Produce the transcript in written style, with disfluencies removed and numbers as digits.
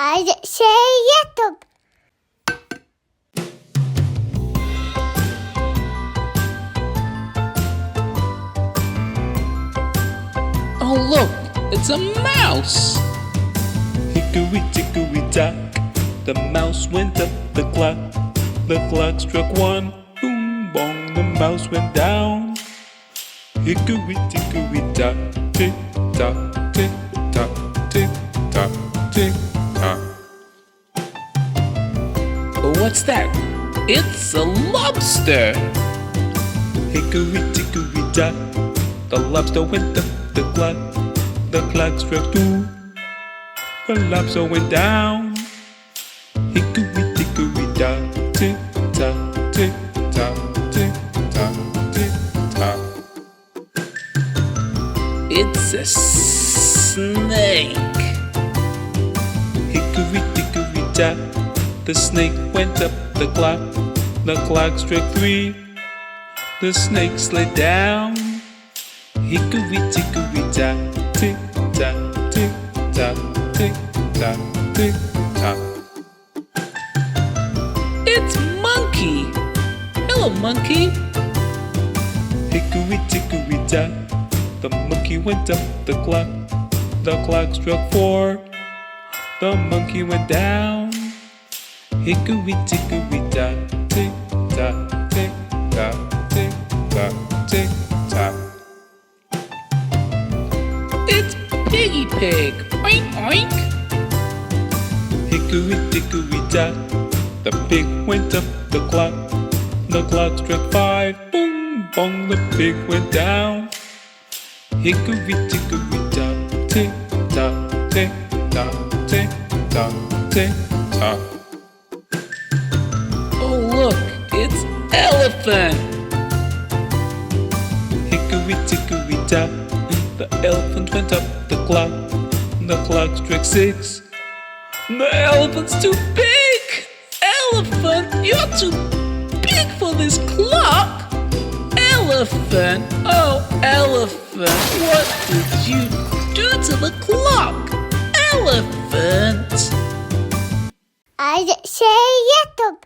ICY YouTube. Oh look, it's a mouse! Hickory Dickory Dock, the mouse went up the clock struck one, boom bong, the mouse went down. Hickory Dickory Dock, tick tock, tick tock, tick tock, tick tock. What's that? It's a lobster! Hickory Dickory Dock, the lobster went up the clock struck two, the lobster went down. Hickory Dickory Dock, tick tock, tick tock, tick tock, tick tock. It's a snake! Hickory Dickory Dock, the snake went up the clock struck three, the snake slid down. Hickory Dickory Dock, tick tock, tick tock, tick tock, tick tock. It's monkey! Hello, monkey! Hickory Dickory Dock, the monkey went up the clock struck four, the monkey went down. Hickory Dickory Dock, tick tock, tick tock, tick tock, tick tock. It's piggy pig! Oink oink! Hickory Dickory Dock, the pig went up the clock struck five, boom bong, the pig went down. Hickory Dickory Dock, tick tock, tick tock, tick tock, tick tock. Oh look, it's elephant! Hickory Dickory Dock, the elephant went up the clock struck six. The elephant's too big! Elephant, you're too big for this clock! Elephant, oh elephant, what did you do to the clock? Elephant! ICY YouTube.